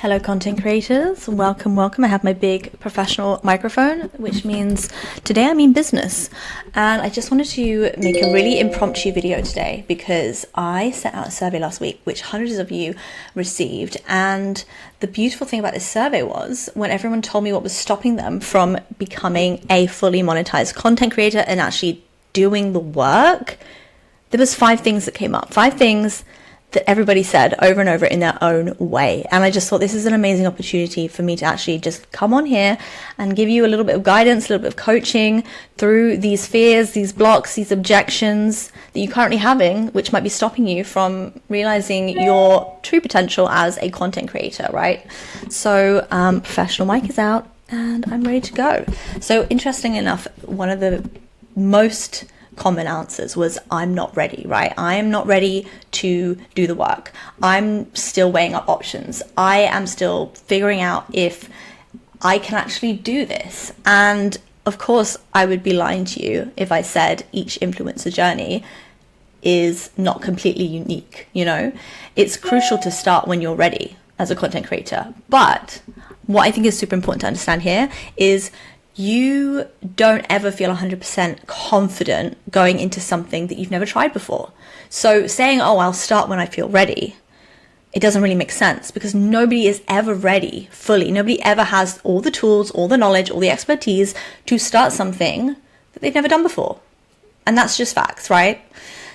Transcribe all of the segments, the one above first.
Hello content creators, welcome. I have my big professional microphone, which means today I mean business. And I just wanted to make a really impromptu video today because I sent out a survey last week, which hundreds of you received. And the beautiful thing about this survey was when everyone told me what was stopping them from becoming a fully monetized content creator and actually doing the work, there was 5 things that came up, 5 things that everybody said over and over in their own way. And I just thought this is an amazing opportunity for me to actually just come on here and give you a little bit of guidance, a little bit of coaching through these fears, these blocks, these objections that you're currently having, which might be stopping you from realizing your true potential as a content creator, right? So professional mic is out and I'm ready to go. So interesting enough, one of the most common answers was I'm not ready, right? I am not ready to do the work. I'm still weighing up options. I am still figuring out if I can actually do this. And of course, I would be lying to you if I said each influencer journey is not completely unique, you know? It's crucial to start when you're ready as a content creator. But what I think is super important to understand here is you don't ever feel 100% confident going into something that you've never tried before. So saying, oh, I'll start when I feel ready, it doesn't really make sense because nobody is ever ready fully. Nobody ever has all the tools, all the knowledge, all the expertise to start something that they've never done before. And that's just facts, right?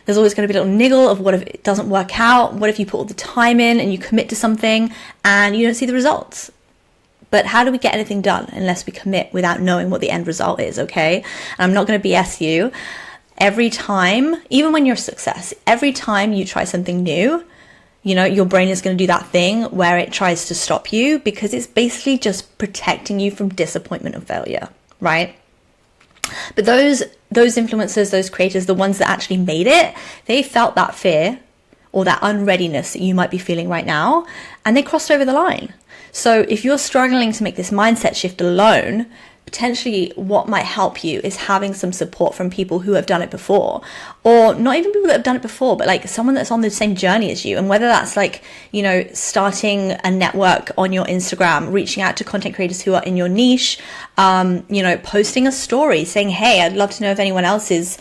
There's always going to be a little niggle of what if it doesn't work out? What if you put all the time in and you commit to something and you don't see the results? But how do we get anything done unless we commit without knowing what the end result is, okay? And I'm not going to BS you. Every time, even when you're a success, every time you try something new, you know, your brain is going to do that thing where it tries to stop you because it's basically just protecting you from disappointment and failure, right? But those influencers, those creators, the ones that actually made it, they felt that fear or that unreadiness that you might be feeling right now, and they crossed over the line. So if you're struggling to make this mindset shift alone, potentially what might help you is having some support from people who have done it before, or not even people that have done it before, but like someone that's on the same journey as you. And whether that's like, you know, starting a network on your Instagram, reaching out to content creators who are in your niche, you know, posting a story saying, hey, I'd love to know if anyone else is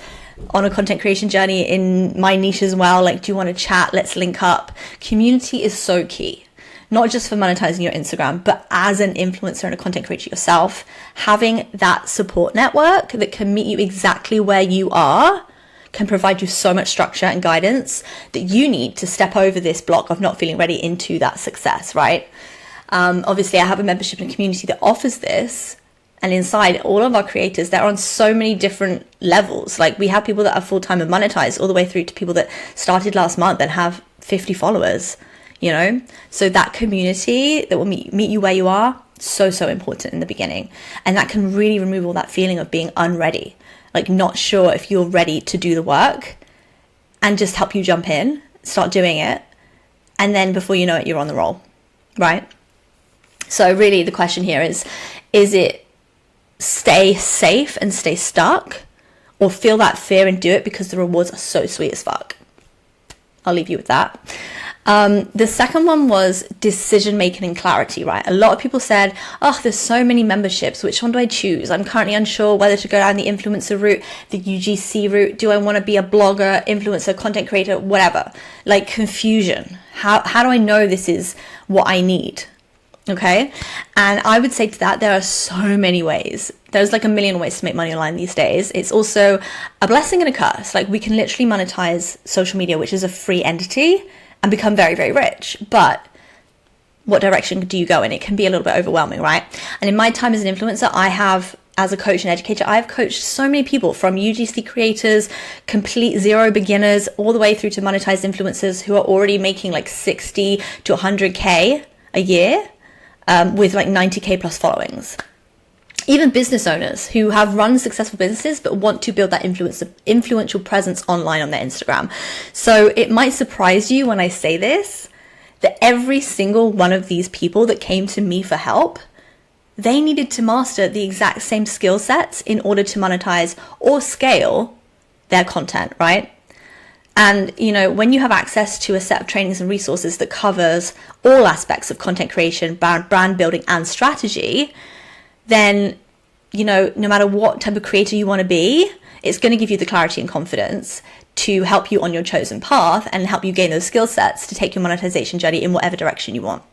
on a content creation journey in my niche as well. Like, do you want to chat? Let's link up. Community is so key. Not just for monetizing your Instagram, but as an influencer and a content creator yourself, having that support network that can meet you exactly where you are can provide you so much structure and guidance that you need to step over this block of not feeling ready into that success, right? Obviously, I have a membership and community that offers this. And inside all of our creators, they're on so many different levels. Like we have people that are full-time and monetized all the way through to people that started last month and have 50 followers. You know, so that community that will meet you where you are, so important in the beginning. And that can really remove all that feeling of being unready, like not sure if you're ready to do the work, and just help you jump in, start doing it. And then before you know it, you're on the roll, right? So really the question here is it stay safe and stay stuck, or feel that fear and do it because the rewards are so sweet as fuck? I'll leave you with that. The second one was decision making and clarity, right? A lot of people said, oh, there's so many memberships. Which one do I choose? I'm currently unsure whether to go down the influencer route, the UGC route. Do I want to be a blogger, influencer, content creator, whatever? Like confusion. How do I know this is what I need? Okay. And I would say to that, there are so many ways. There's like a million ways to make money online these days. It's also a blessing and a curse. Like we can literally monetize social media, which is a free entity, and become very, very rich. But what direction do you go in? It can be a little bit overwhelming, right? And in my time as an influencer, I have, as a coach and educator, I've coached so many people from UGC creators, complete zero beginners, all the way through to monetized influencers who are already making like 60 to 100K a year with like 90K plus followings. Even business owners who have run successful businesses but want to build that influential presence online on their Instagram. So it might surprise you when I say this, that every single one of these people that came to me for help, they needed to master the exact same skill sets in order to monetize or scale their content, right? And, you know, when you have access to a set of trainings and resources that covers all aspects of content creation, brand building, and strategy, then, you know, no matter what type of creator you want to be, it's going to give you the clarity and confidence to help you on your chosen path and help you gain those skill sets to take your monetization journey in whatever direction you want.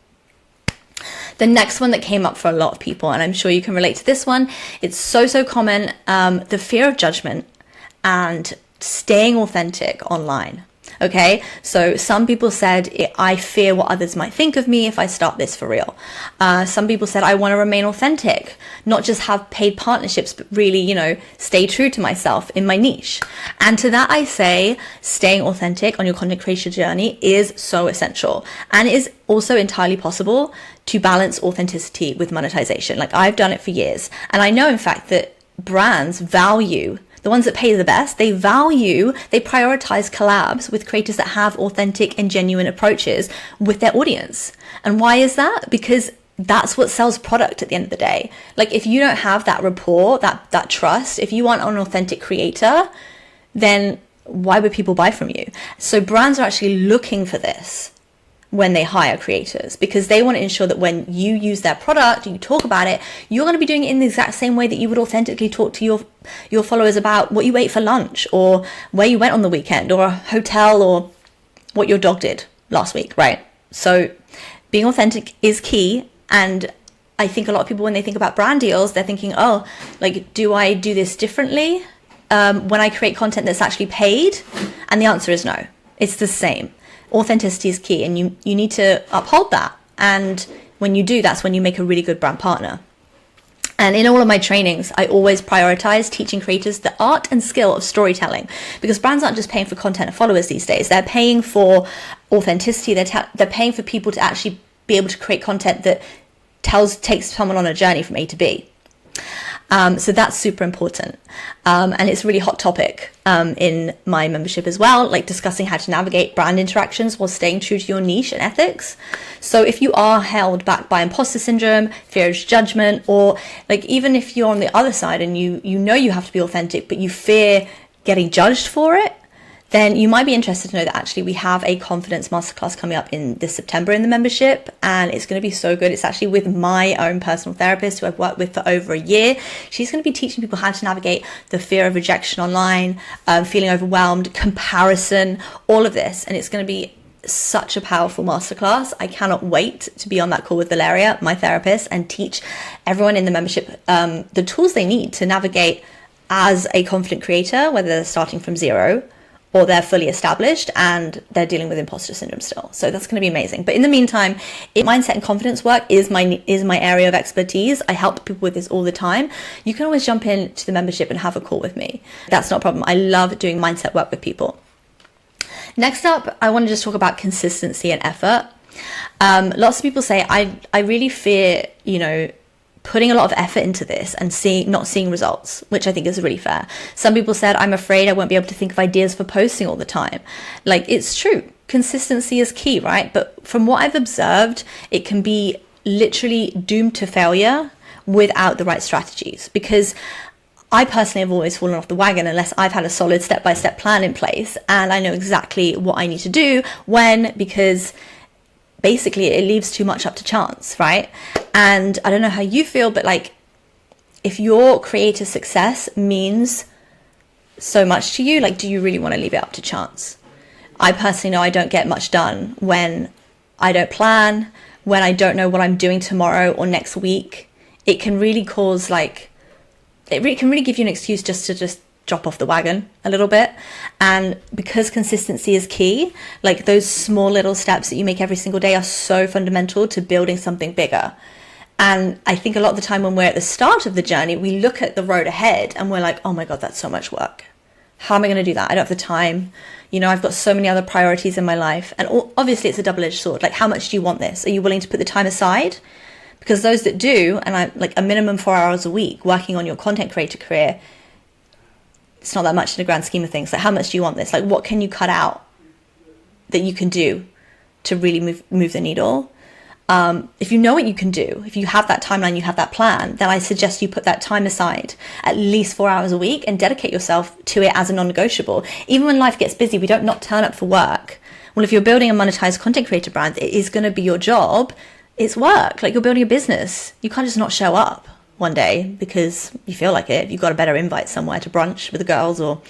The next one that came up for a lot of people, and I'm sure you can relate to this one, it's so common, the fear of judgment and staying authentic online. Okay, so some people said, I fear what others might think of me if I start this for real. Some people said, I want to remain authentic, not just have paid partnerships, but really, you know, stay true to myself in my niche. And to that I say, staying authentic on your content creation journey is so essential. And it is also entirely possible to balance authenticity with monetization. Like, I've done it for years. And I know, in fact, that brands value, the ones that pay the best, they prioritize collabs with creators that have authentic and genuine approaches with their audience. And why is that? Because that's what sells product at the end of the day. Like, if you don't have that rapport, that trust, if you aren't an authentic creator, then why would people buy from you? So brands are actually looking for this when they hire creators, because they want to ensure that when you use their product, you talk about it, you're going to be doing it in the exact same way that you would authentically talk to your followers about what you ate for lunch, or where you went on the weekend, or a hotel, or what your dog did last week, right? So being authentic is key. And I think a lot of people, when they think about brand deals, they're thinking, oh, like, do I do this differently when I create content that's actually paid? And the answer is no, it's the same. Authenticity is key, and you need to uphold that. And when you do, that's when you make a really good brand partner. And in all of my trainings, I always prioritize teaching creators the art and skill of storytelling, because brands aren't just paying for content and followers these days. They're paying for authenticity. They're paying for people to actually be able to create content that takes someone on a journey from A to B. So that's super important. And it's a really hot topic in my membership as well, like discussing how to navigate brand interactions while staying true to your niche and ethics. So if you are held back by imposter syndrome, fear of judgment, or like even if you're on the other side and you know you have to be authentic, but you fear getting judged for it, then you might be interested to know that actually we have a confidence masterclass coming up in this September in the membership, and it's going to be so good. It's actually with my own personal therapist who I've worked with for over a year. She's going to be teaching people how to navigate the fear of rejection online, feeling overwhelmed, comparison, all of this. And it's going to be such a powerful masterclass. I cannot wait to be on that call with Valeria, my therapist, and teach everyone in the membership the tools they need to navigate as a confident creator, whether they're starting from zero or they're fully established and they're dealing with imposter syndrome still. So that's going to be amazing. But in the meantime, mindset and confidence work is my area of expertise. I help people with this all the time. You can always jump into the membership and have a call with me. That's not a problem. I love doing mindset work with people. Next up, I want to just talk about consistency and effort. Lots of people say, I really fear, putting a lot of effort into this and not seeing results, which I think is really fair. Some people said, I'm afraid I won't be able to think of ideas for posting all the time. Like, it's true. Consistency is key, right? But from what I've observed, it can be literally doomed to failure without the right strategies, because I personally have always fallen off the wagon unless I've had a solid step-by-step plan in place and I know exactly what I need to do because basically it leaves too much up to chance, right? And I don't know how you feel, but like, if your creator success means so much to you, like, do you really want to leave it up to chance? I personally know I don't get much done when I don't plan, when I don't know what I'm doing tomorrow or next week. It can really cause it can really give you an excuse to drop off the wagon a little bit. And because consistency is key, like those small little steps that you make every single day are so fundamental to building something bigger. And I think a lot of the time when we're at the start of the journey, we look at the road ahead and we're like, oh my God, that's so much work. How am I going to do that? I don't have the time. I've got so many other priorities in my life. And obviously it's a double-edged sword. Like, how much do you want this? Are you willing to put the time aside? Because those that do, and I'm like a minimum 4 hours a week working on your content creator career, it's not that much in the grand scheme of things. Like, how much do you want this? Like, what can you cut out that you can do to really move the needle? if you know what you can do, if you have that timeline, you have that plan, then I suggest you put that time aside, at least 4 hours a week, and dedicate yourself to it as a non-negotiable. Even when life gets busy, we don't not turn up for work. Well, if you're building a monetized content creator brand, it is going to be your job. It's work. Like, you're building a business. You can't just not show up one day because you feel like it. You've got a better invite somewhere to brunch with the girls, or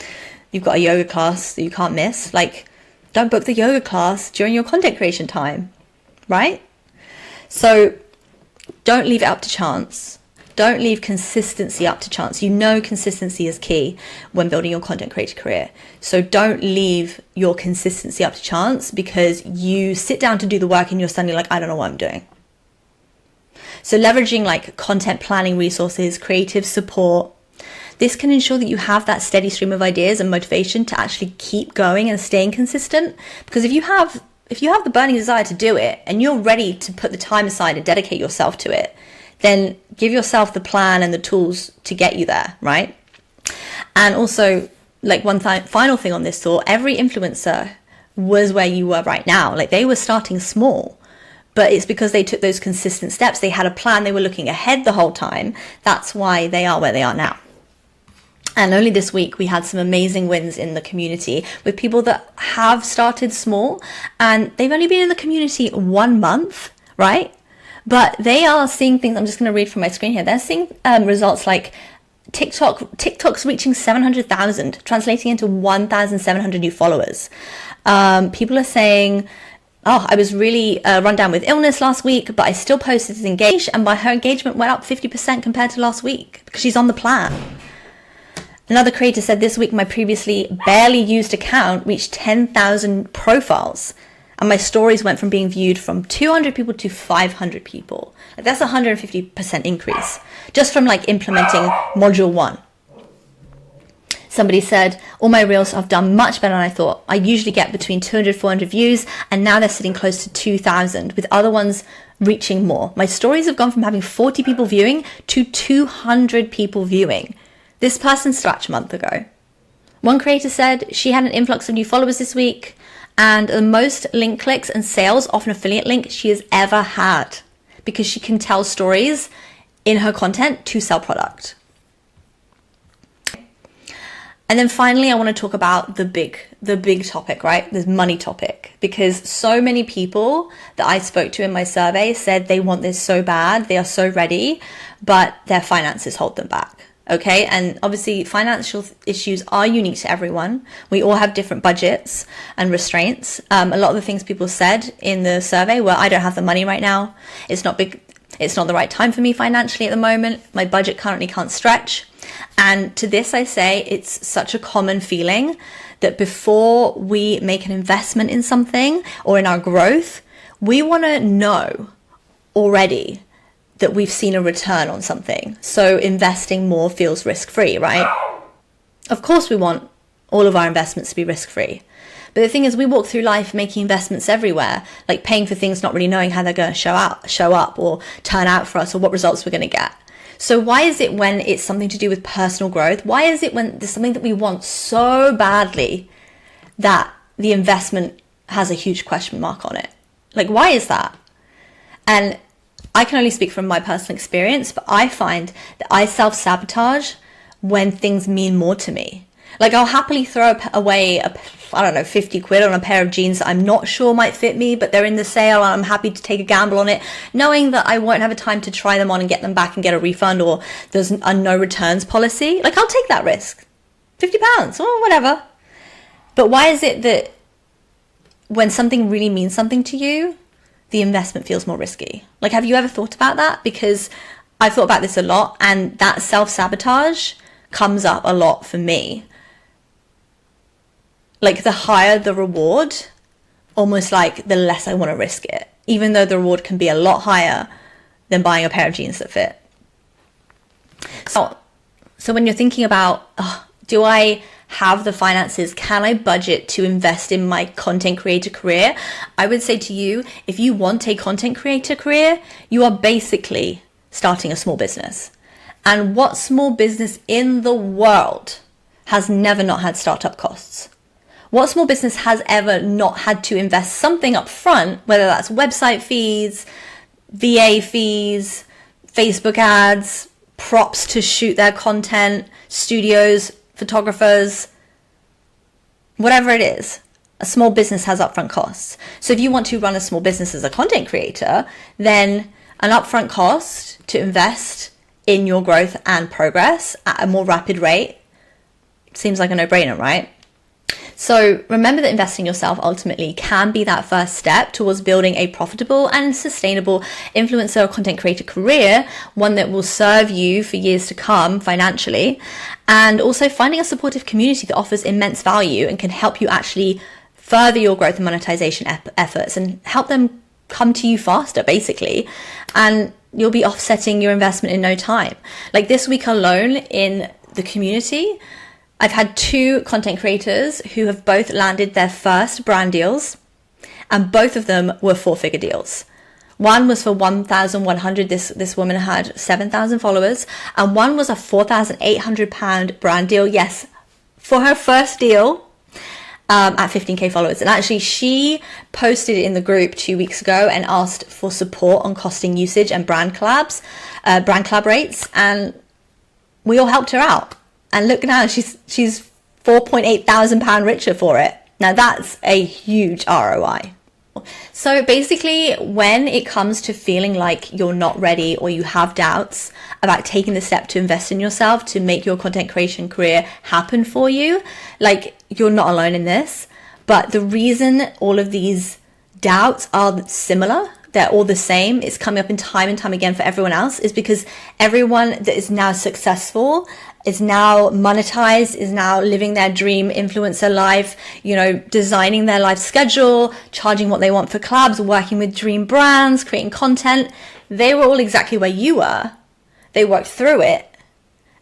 you've got a yoga class that you can't miss. Like, don't book the yoga class during your content creation time, right? So don't leave it up to chance. Don't leave consistency up to chance. You know consistency is key when building your content creator career. So don't leave your consistency up to chance because you sit down to do the work and you're suddenly like, I don't know what I'm doing. So leveraging like content planning resources, creative support, this can ensure that you have that steady stream of ideas and motivation to actually keep going and staying consistent. Because if you have the burning desire to do it and you're ready to put the time aside and dedicate yourself to it, then give yourself the plan and the tools to get you there, right? And also, like, final thing on this thought, every influencer was where you were right now. Like, they were starting small, but it's because they took those consistent steps. They had a plan. They were looking ahead the whole time. That's why they are where they are now. And only this week, we had some amazing wins in the community with people that have started small and they've only been in the community 1 month, right? But they are seeing things. I'm just going to read from my screen here. They're seeing results like TikTok's reaching 700,000, translating into 1,700 new followers. People are saying, oh, I was really run down with illness last week, but I still posted as engaged, and her engagement went up 50% compared to last week because she's on the plan. Another creator said, this week my previously barely used account reached 10,000 profiles, and my stories went from being viewed from 200 people to 500 people. Like, that's a 150% increase just from like implementing module 1. Somebody said, all my reels have done much better than I thought. I usually get between 200, 400 views, and now they're sitting close to 2,000, with other ones reaching more. My stories have gone from having 40 people viewing to 200 people viewing. This person started a month ago. One creator said she had an influx of new followers this week and the most link clicks and sales off an affiliate link she has ever had because she can tell stories in her content to sell product. And then finally, I want to talk about the big topic, right? The money topic, because so many people that I spoke to in my survey said they want this so bad, they are so ready, but their finances hold them back. Okay, and obviously financial issues are unique to everyone. We all have different budgets and restraints. A lot of the things people said in the survey were, I don't have the money right now. It's not the right time for me financially at the moment. My budget currently can't stretch. And to this I say, it's such a common feeling that before we make an investment in something or in our growth, we want to know already that we've seen a return on something. So investing more feels risk-free, right? Of course we want all of our investments to be risk-free. But the thing is, we walk through life making investments everywhere, like paying for things, not really knowing how they're going to show up or turn out for us or what results we're going to get. So why is it when it's something to do with personal growth, why is it when there's something that we want so badly that the investment has a huge question mark on it? Like, why is that? And I can only speak from my personal experience, but I find that I self-sabotage when things mean more to me. Like, I'll happily throw away 50 quid on a pair of jeans that I'm not sure might fit me, but they're in the sale and I'm happy to take a gamble on it, knowing that I won't have a time to try them on and get them back and get a refund, or there's a no returns policy. Like, I'll take that risk. £50 or whatever. But why is it that when something really means something to you, the investment feels more risky? Like, have you ever thought about that? Because I've thought about this a lot, and that self-sabotage comes up a lot for me. Like, the higher the reward, almost like the less I want to risk it, even though the reward can be a lot higher than buying a pair of jeans that fit. So when you're thinking about, do I have the finances? Can I budget to invest in my content creator career? I would say to you, if you want a content creator career, you are basically starting a small business. And what small business in the world has never not had startup costs? What small business has ever not had to invest something up front, whether that's website fees, VA fees, Facebook ads, props to shoot their content, studios, photographers, whatever it is. A small business has upfront costs. So if you want to run a small business as a content creator, then an upfront cost to invest in your growth and progress at a more rapid rate seems like a no-brainer, right? So remember that investing in yourself ultimately can be that first step towards building a profitable and sustainable influencer or content creator career, one that will serve you for years to come financially, and also finding a supportive community that offers immense value and can help you actually further your growth and monetization efforts and help them come to you faster, basically. And you'll be offsetting your investment in no time. Like this week alone in the community, I've had 2 content creators who have both landed their first brand deals, and both of them were 4-figure deals. One was for 1,100. This woman had 7,000 followers, and one was a £4,800 brand deal. Yes, for her first deal at 15k followers. And actually, she posted in the group 2 weeks ago and asked for support on costing usage and brand collab rates, and we all helped her out. And look now, she's £4,800 richer for it. Now that's a huge ROI. So basically, when it comes to feeling like you're not ready or you have doubts about taking the step to invest in yourself to make your content creation career happen for you, like you're not alone in this. But the reason all of these doubts are similar, they're all the same, it's coming up in time and time again for everyone else, is because everyone that is now successful, is now monetized, is now living their dream influencer life, designing their life schedule, charging what they want for collabs, working with dream brands, creating content. They were all exactly where you were. They worked through it,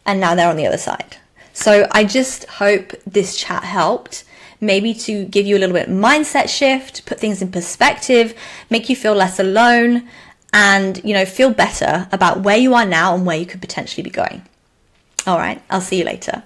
and now they're on the other side. So I just hope this chat helped, maybe to give you a little bit of mindset shift, put things in perspective, make you feel less alone, and feel better about where you are now and where you could potentially be going. All right, I'll see you later.